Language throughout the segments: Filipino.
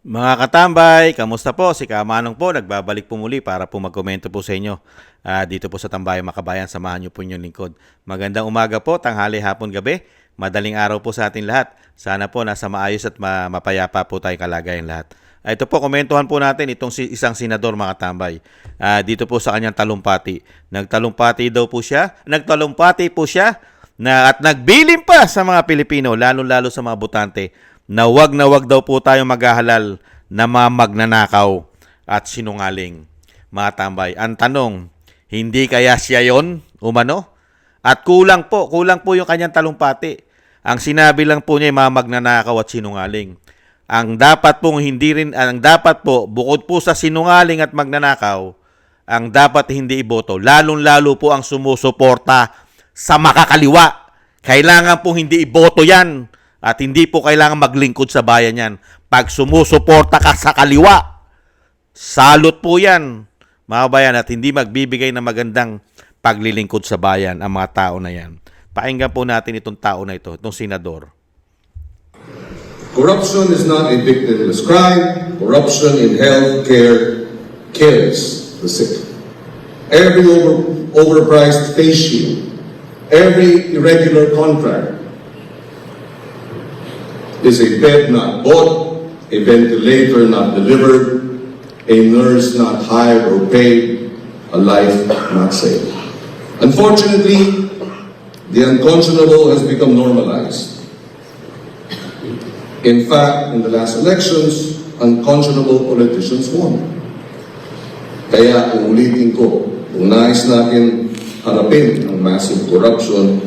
Mga katambay, kamusta po? Si Kamanong po, nagbabalik po muli para po magkomento po sa inyo. Dito po sa Tambayang Makabayan, samahan niyo po inyong lingkod. Magandang umaga po, tanghali, hapon, gabi. Madaling araw po sa atin lahat. Sana po nasa maayos at mapayapa po tayong kalagayan lahat. Ito po, komentuhan po natin itong isang senador mga tambay. Dito po sa kanyang talumpati. Nagtalumpati po siya at nagbilin pa sa mga Pilipino, lalo-lalo sa mga botante, na wag daw po tayo maghahalal na mga magnanakaw at sinungaling. Mga tambay, ang tanong, hindi kaya siya yon umano? At kulang po yung kanyang talumpati. Ang sinabi lang po niya ay mga magnanakaw at sinungaling. Ang dapat po, bukod po sa sinungaling at magnanakaw, ang dapat hindi iboto, lalong-lalo po ang sumusuporta sa makakaliwa. Kailangan po hindi iboto yan. At hindi po kailangan maglingkod sa bayan yan. Pag sumusuporta ka sa kaliwa, salot po yan, mga bayan, at hindi magbibigay ng magandang paglilingkod sa bayan ang mga tao na yan. Pakinggan po natin itong tao na ito, itong senador. Corruption is not a victimless crime. Corruption in healthcare kills the sick. Every overpriced face shield, every irregular contract, is a bed not bought, a ventilator not delivered, a nurse not hired or paid, a life not saved. Unfortunately, the unconscionable has become normalized. In fact, in the last elections, unconscionable politicians won. Kaya uulitin ko, kung nais natin harapin ang massive corruption,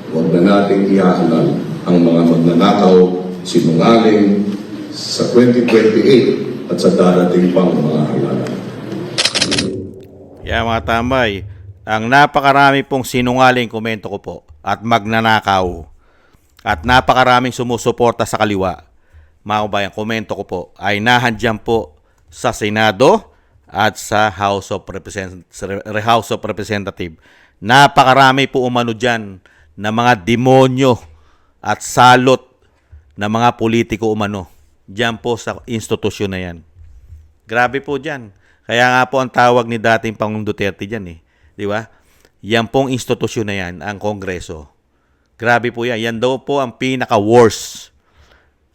huwag na nating ihahalal ang mga magnanakaw, sinungaling sa 2028 at sa darating pang mga halalan. Mga tambay, ang napakarami pong sinungaling, komento ko po, at magnanakaw, at napakaraming sumusuporta sa kaliwa, mga kabayan, komento ko po, ay nahandyan po sa Senado at sa House of Representative. Napakarami po umano dyan na mga demonyo at salot na mga politiko umano diyan po sa institusyon na yan. Grabe po diyan. Kaya nga po ang tawag ni dating Pangulong Duterte diyan Di ba? Yan pong institusyon na yan, ang Kongreso. Grabe po yan. Yan daw po ang pinaka-worst,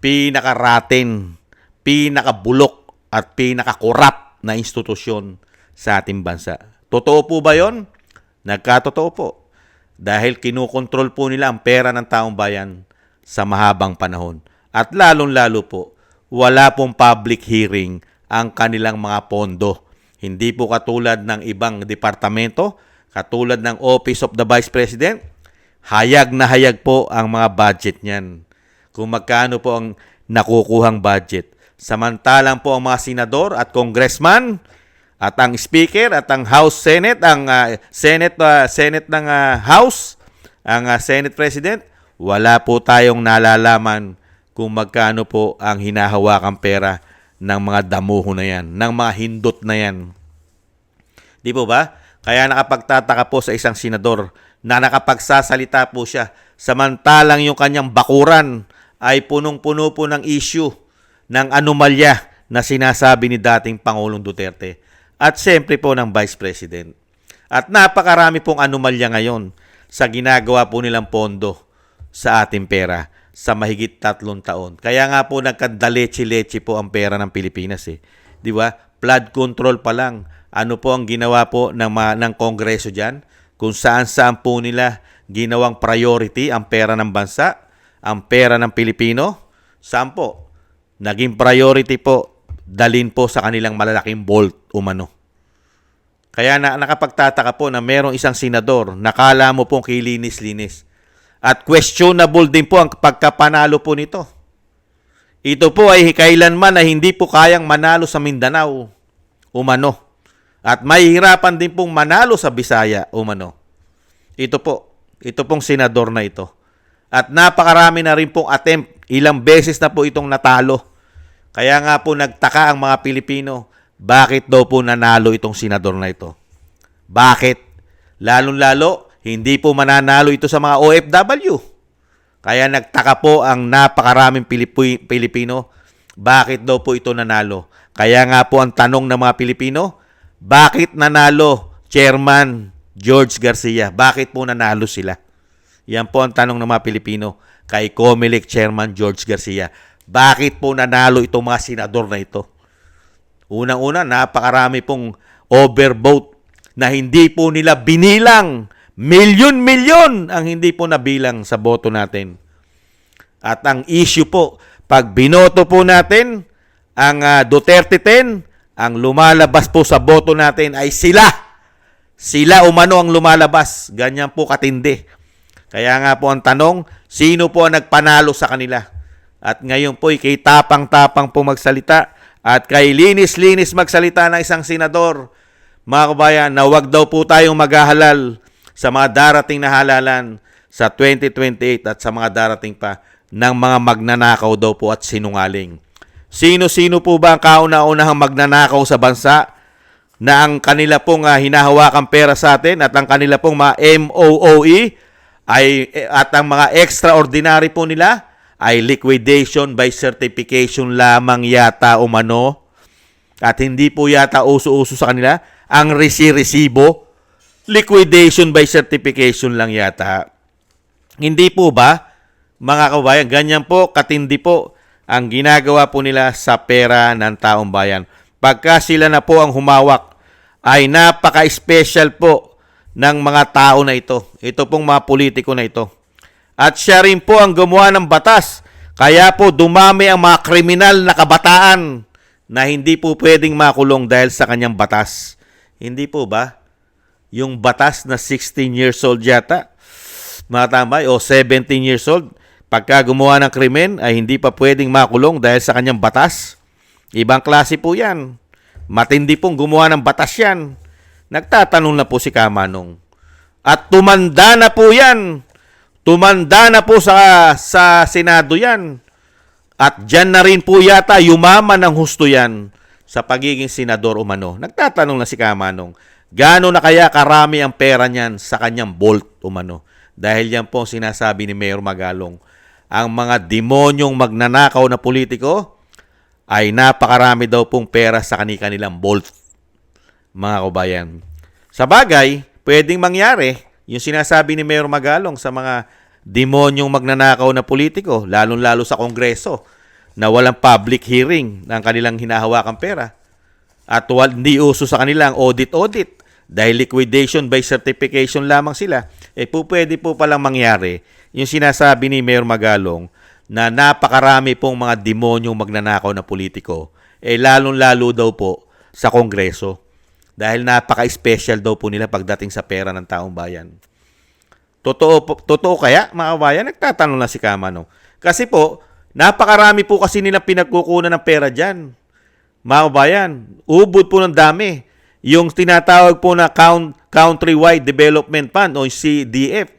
pinaka-raten, pinaka-bulok at pinaka-corrupt na institusyon sa ating bansa. Totoo po ba yon? Nagkatotoo po. Dahil kinukontrol po nila ang pera ng taong bayan sa mahabang panahon. At lalong-lalo po, wala pong public hearing ang kanilang mga pondo. Hindi po katulad ng ibang departamento, katulad ng Office of the Vice President, hayag na hayag po ang mga budget niyan. Kung magkano po ang nakukuhang budget. Samantalang po ang mga senador at congressman at ang speaker at ang House Senate, ang Senate ng House, ang Senate President, wala po tayong nalalaman kung magkano po ang hinahawakang pera ng mga damuho na yan, ng mga hindot na yan. Di po ba? Kaya nakapagtataka po sa isang senador na nakapagsasalita po siya, samantalang yung kanyang bakuran ay punong-puno po ng issue ng anomalya na sinasabi ni dating Pangulong Duterte at siyempre po ng Vice President. At napakarami pong anomalya ngayon sa ginagawa po nilang pondo sa ating pera sa mahigit 3 taon. Kaya nga po nagkadaleche-leche po ang pera ng Pilipinas Di ba? Flood control pa lang. Ano po ang ginawa po ng Kongreso diyan? Kung saan-saan po nila ginawang priority ang pera ng bansa, ang pera ng Pilipino. Saan po? Naging priority po dalin po sa kanilang malalaking vault umano. Kaya nakapagtataka po na merong isang senador, nakala mo pong kilinis-linis. At questionable din po ang pagkapanalo po nito. Ito po ay kailanman na hindi po kayang manalo sa Mindanao, umano. At mahihirapan din pong manalo sa Bisaya, umano. Ito pong senador na ito. At napakarami na rin pong attempt, ilang beses na po itong natalo. Kaya nga po nagtaka ang mga Pilipino, bakit daw po nanalo itong senador na ito? Bakit? Lalong-lalo, hindi po mananalo ito sa mga OFW. Kaya nagtaka po ang napakaraming Pilipino Bakit daw po ito nanalo? Kaya nga po ang tanong ng mga Pilipino, bakit nanalo Chairman George Garcia? Bakit po nanalo sila? Yan po ang tanong ng mga Pilipino kay COMELEC Chairman George Garcia. Bakit po nanalo itong mga senador na ito? Unang-una, napakarami pong overvote na hindi po nila binilang. Milyon-milyon ang hindi po nabilang sa boto natin. At ang issue po, pag binoto po natin ang Duterte 10, ang lumalabas po sa boto natin ay sila. Sila umano ang lumalabas. Ganyan po katindi. Kaya nga po ang tanong, sino po ang nagpanalo sa kanila? At ngayon po, kay tapang-tapang po magsalita at kay linis-linis magsalita ng isang senador, mga kabayan, na wag daw po tayong maghahalal sa mga darating na halalan sa 2028 at sa mga darating pa ng mga magnanakaw daw po at sinungaling. Sino-sino po ba ang kauna-unahang magnanakaw sa bansa na ang kanila pong hinahawakang pera sa atin at ang kanila pong mga MOOE at ang mga extraordinary po nila ay liquidation by certification lamang yata umano at hindi po yata uso-uso sa kanila ang resibo, liquidation by certification lang yata. Hindi po ba, mga kabayan, ganyan po, katindi po ang ginagawa po nila sa pera ng taong bayan. Pagka sila na po ang humawak, ay napaka-special po ng mga tao na ito. Ito pong mga politiko na ito. At siya rin po ang gumawa ng batas. Kaya po dumami ang mga kriminal na kabataan na hindi po pwedeng makulong dahil sa kanyang batas. Hindi po ba? Yung batas na 16 years old yata, mga tambay, o 17 years old, pagka gumawa ng krimen ay hindi pa pwedeng makulong dahil sa kanyang batas. Ibang klase po yan. Matindi pong gumawa ng batas yan. Nagtatanong na po si Kamanong. At tumanda na po yan. Tumanda na po sa Senado yan. At dyan na rin po yata yumaman ng husto yan sa pagiging senador umano. Nagtatanong na si Kamanong, gaano na kaya karami ang pera niyan sa kanyang Bolt umano? Dahil yan po sinasabi ni Mayor Magalong, ang mga demonyong magnanakaw na politiko ay napakarami daw pong pera sa kanilang Bolt, mga kabayan. Sa bagay, pwedeng mangyari yung sinasabi ni Mayor Magalong sa mga demonyong magnanakaw na politiko, lalong-lalo sa Kongreso, na walang public hearing ng kanilang hinahawakang pera. At hindi uso sa kanilang audit dahil liquidation by certification lamang sila. Pwede po palang mangyari yung sinasabi ni Mayor Magalong na napakarami pong mga demonyong magnanakaw na politiko, lalong-lalo daw po sa Kongreso. Dahil napaka-special daw po nila pagdating sa pera ng taong bayan. Totoo kaya, mga kabayan? Nagtatanong na si Kamanong. Kasi po, napakarami po kasi nilang pinagkukunan ng pera dyan. Mga kabayan, ubod po ng dami. Yung tinatawag po na Countrywide Development Fund o CDF,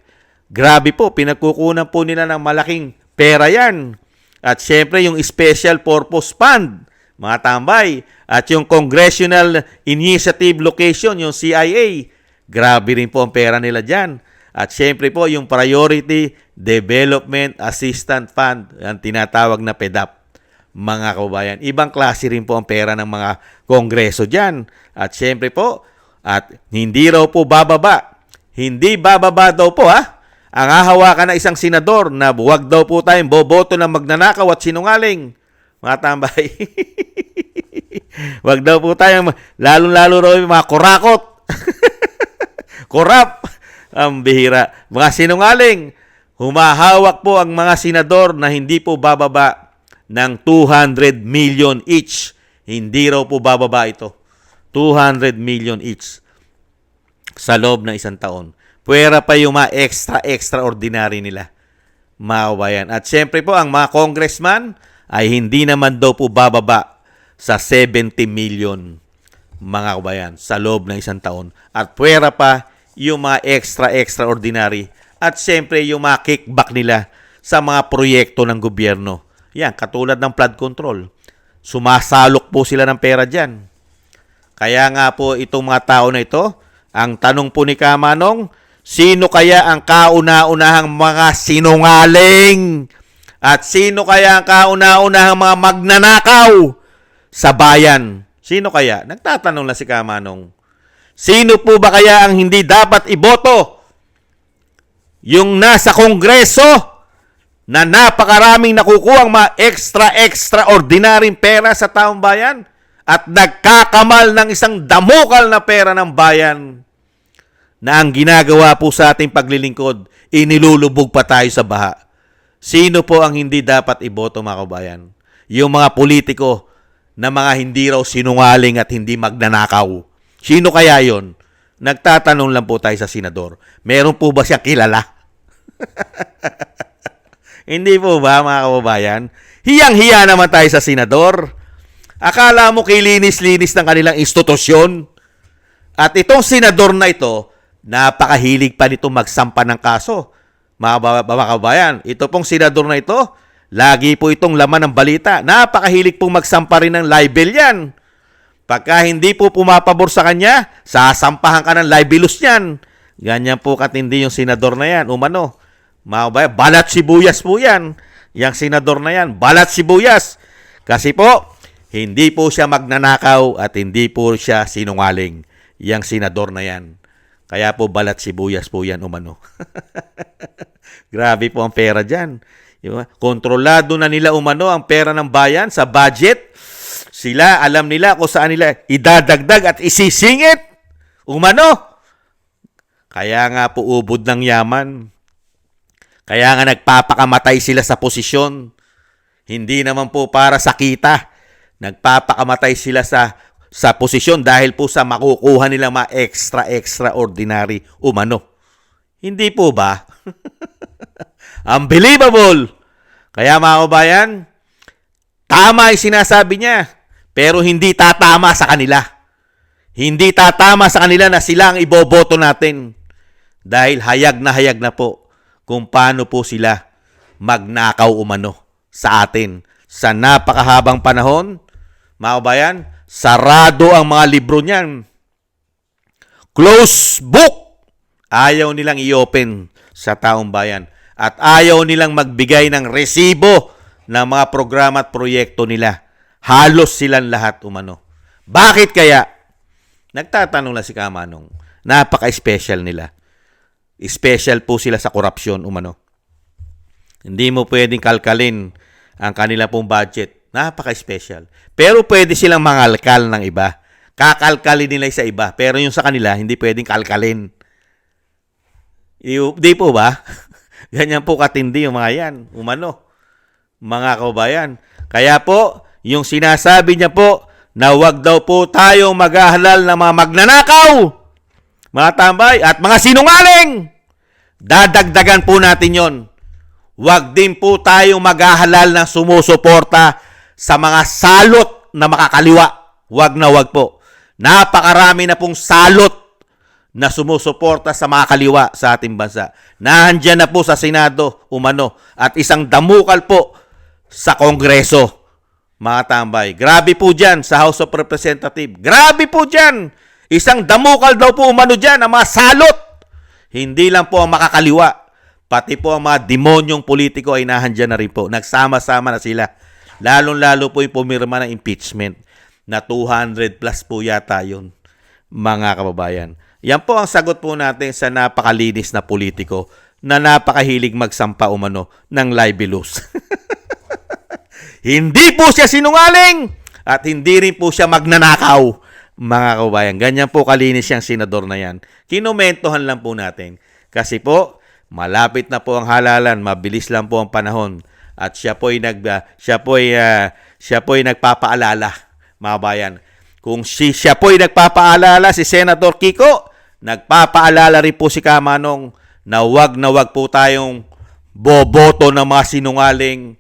grabe po, pinagkukunan po nila ng malaking pera yan. At syempre yung Special Purpose Fund, mga tambay, at yung Congressional Initiative Location, yung CIA, grabe rin po ang pera nila dyan. At syempre po yung Priority Development Assistance Fund, ang tinatawag na PEDAP, mga kabayan. Ibang klase rin po ang pera ng mga kongreso dyan. At syempre po, at hindi raw po bababa. Hindi bababa daw po ang hahawakan ng isang senador na huwag daw po tayong boboto ng magnanakaw at sinungaling. Mga tambay. Huwag daw po tayong, lalong-lalo raw yung mga kurakot. Korap. Ang bihira. Mga sinungaling. Humahawak po ang mga senador na hindi po bababa ng 200 million each. Hindi raw po bababa ito. 200 million each sa loob ng isang taon. Pwera pa yung mga extraordinary nila, mga kabayan. At syempre po, ang mga congressman ay hindi naman daw po bababa sa 70 million, mga kabayan, sa loob ng isang taon. At pwera pa yung mga extraordinary at syempre yung mga kickback nila sa mga proyekto ng gobyerno. Yan, katulad ng flood control. Sumasalok po sila ng pera dyan. Kaya nga po itong mga tao na ito, ang tanong po ni Kamanong, sino kaya ang kauna-unahang mga sinungaling At sino kaya ang kauna-unahang mga magnanakaw sa bayan? Sino kaya? Nagtatanong lang si Kamanong. Sino po ba kaya ang hindi dapat iboto? Yung nasa Kongreso na napakaraming nakukuhang mga extraordinaryong pera sa taong bayan at nagkakamal ng isang damukal na pera ng bayan na ang ginagawa po sa ating paglilingkod, inilulubog pa tayo sa baha. Sino po ang hindi dapat iboto, mga kabayan? Yung mga politiko na mga hindi raw sinungaling at hindi magnanakaw. Sino kaya yon? Nagtatanong lang po tayo sa senador. Meron po ba siya kilala? Hindi po ba, mga kababayan? Hiyang-hiya naman tayo sa senador. Akala mo kilinis-linis ng kanilang institusyon. At itong senador na ito, napakahilig pa nito magsampa ng kaso. Mga kababayan, ito pong senador na ito, lagi po itong laman ng balita. Napakahilig pong magsampa rin ng libel yan. Pagka hindi po pumapabor sa kanya, sasampahan ka ng libelous niyan. Ganyan po katindi yung senador na yan. Umano, mga kababayan, balat sibuyas po yan. Yang senador na yan, balat sibuyas. Kasi po, hindi po siya magnanakaw at hindi po siya sinungaling. Yang senador na yan. Kaya po balat sibuyas po yan umano. Grabe po ang pera dyan. Kontrolado na nila umano ang pera ng bayan sa budget. Sila, alam nila kung saan nila idadagdag at isisingit. Umano. Kaya nga po ubod ng yaman. Kaya nga nagpapakamatay sila sa posisyon. Hindi naman po para sa kita. Nagpapakamatay sila sa posisyon dahil po sa makukuha nila mga extraordinary umano. Hindi po ba? Unbelievable! Kaya mga kabayan, tama yung sinasabi niya, pero hindi tatama sa kanila. Hindi tatama sa kanila na sila ang iboboto natin. Dahil hayag na po kung paano po sila magnakaw umano sa atin. Sa napakahabang panahon, mga kabayan, sarado ang mga libro niyan. Close book. Ayaw nilang i-open sa taong bayan. At ayaw nilang magbigay ng resibo ng mga programa at proyekto nila. Halos silang lahat umano. Bakit kaya? Nagtatanong lang si Kamanong. Napaka-special nila. Special po sila sa korupsyon umano. Hindi mo pwedeng kalkalin ang kanila pong budget. Napaka-special. Pero pwede silang mangalkal ng iba. Kakalkalin nila sa iba. Pero yung sa kanila, hindi pwedeng kalkalin. Di po ba? Ganyan po katindi yung mga yan. Umano. Mga kababayan. Kaya po, yung sinasabi niya po, na wag daw po tayong maghahalal ng mga magnanakaw, mga tambay, at mga sinungaling. Dadagdagan po natin yon. Wag din po tayong maghahalal ng sumusuporta sa mga salot na makakaliwa. Wag na wag po. Napakarami na pong salot na sumusuporta sa mga kaliwa sa ating bansa. Nandiyan na po sa Senado, umano, at isang damukal po sa Kongreso, mga tambay. Grabe po dyan sa House of Representatives. Grabe po dyan. Isang damukal daw po umano dyan, ang mga salot. Hindi lang po ang makakaliwa. Pati po ang mga demonyong politiko ay nahandyan na rin po. Nagsama-sama na sila. Lalong-lalo po yung pumirma ng impeachment na 200 plus po yata yun, mga kababayan. Yan po ang sagot po natin sa napakalinis na politiko na napakahilig magsampa umano ng libelous. Hindi po siya sinungaling at hindi rin po siya magnanakaw, mga kababayan. Ganyan po kalinis yung senador na yan. Kinumentohan lang po natin. Kasi po, malapit na po ang halalan, mabilis lang po ang panahon. At siya po ay nagpapaalala, mga kababayan. Kung siya po ay nagpapaalala, si Senator Kiko, nagpapaalala rin po si Kamanong na wag po tayong boboto ng mga sinungaling,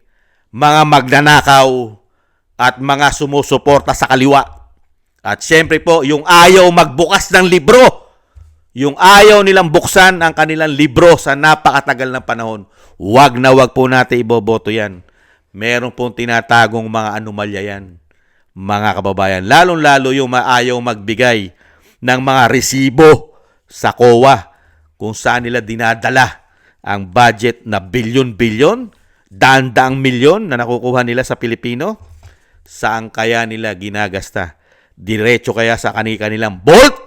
mga magnanakaw, at mga sumusuporta sa kaliwa. At siyempre po, yung ayaw magbukas ng libro, yung ayaw nilang buksan ang kanilang libro sa napakatagal ng panahon, wag po natin iboboto yan. Meron pong tinatagong mga anomalya yan, mga kababayan. Lalong-lalo yung ayaw magbigay ng mga resibo sa COA kung saan nila dinadala ang budget na bilyon-bilyon. daan-daang milyon na nakukuha nila sa Pilipino, saan kaya nila ginagasta? Diretso kaya sa kanilang Bolt?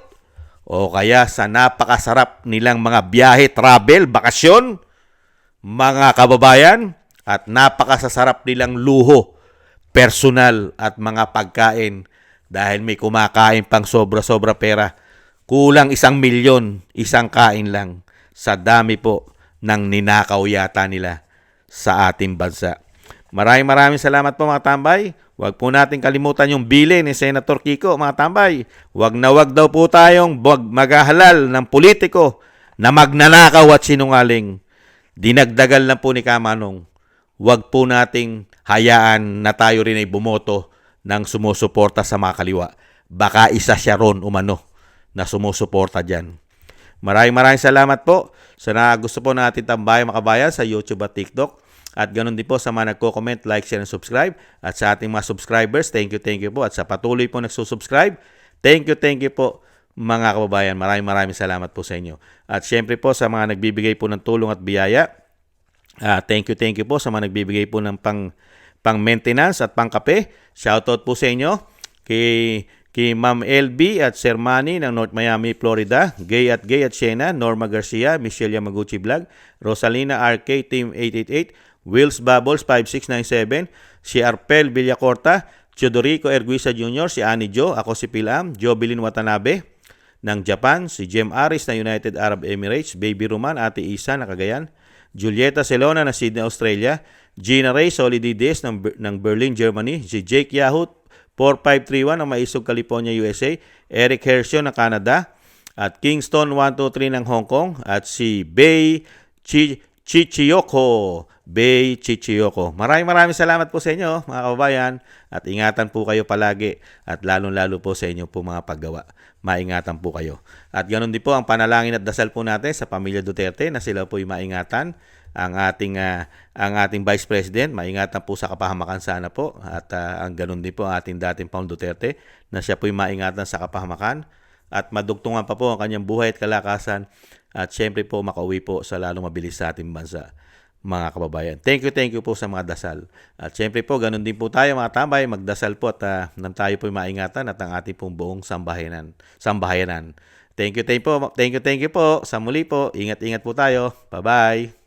O kaya sa napakasarap nilang mga biyahe, travel, bakasyon? Mga kababayan, at napakasasarap nilang luho, personal at mga pagkain dahil may kumakain pang sobra-sobra pera. Kulang 1 milyon, isang kain lang sa dami po ng ninakaw yata nila sa ating bansa. Maraming salamat po mga tambay. Huwag po natin kalimutan yung bili ni Senator Kiko mga tambay. Huwag na huwag daw po tayong maghahalal ng politiko na magnanakaw at sinungaling. Dinagdagal lang po ni Kamanong. Huwag po nating hayaan na tayo rin ay bumoto ng sumusuporta sa mga kaliwa. Baka isa siya ron umano na sumusuporta dyan. Maraming salamat po sa gusto po natin tambayan mga kabayan sa YouTube at TikTok. At ganoon din po sa mga nagko-comment, like, share, and subscribe. At sa ating mga subscribers, thank you po. At sa patuloy po nagsusubscribe, thank you po mga kababayan. Maraming salamat po sa inyo. At syempre po sa mga nagbibigay po ng tulong at biyaya, thank you po sa mga nagbibigay po ng pang maintenance at pang kape. Shoutout po sa inyo kay Ma'am LB at Sir Manny ng North Miami, Florida, Gay at Shena, Norma Garcia, Michelle Yamaguchi Vlog, Rosalina RK Team 888, Wills Bubbles 5697, si Arpel Villacorta, Teodorico Erguisa Jr., si Annie Jo, ako si Pilam, Jobilin Watanabe ng Japan, si Jem Aris na United Arab Emirates, Baby Roman, Ate Isa na Cagayan, Julieta Celona na Sydney, Australia, Gina Ray Solidides ng Berlin, Germany, si Jake Yahut 4531 ng Maisog, California, USA, Eric Hershio ng Canada, at Kingston 123 ng Hong Kong, at si Bay Chichiyoko. Maraming salamat po sa inyo mga kababayan, at ingatan po kayo palagi, at lalong-lalo po sa inyo po mga paggawa. Maingatan po kayo. At ganoon din po ang panalangin at dasal po natin sa pamilya Duterte na sila po ay maingatan. Ang ating Vice President, maingatan po sa kapahamakan sana po. At ang ganoon din po ang ating dating Pangulong Duterte na siya po ay maingatan sa kapahamakan. At madugtungan pa po ang kanyang buhay at kalakasan. At syempre po makauwi po sa lalong mabilis sa ating bansa. Mga kababayan. Thank you po sa mga dasal. At syempre po, ganun din po tayo mga tambay, magdasal po at nang tayo po maingatan at ang ating pong buong sambahayanan. Thank you po. Sa muli po, ingat-ingat po tayo. Bye-bye.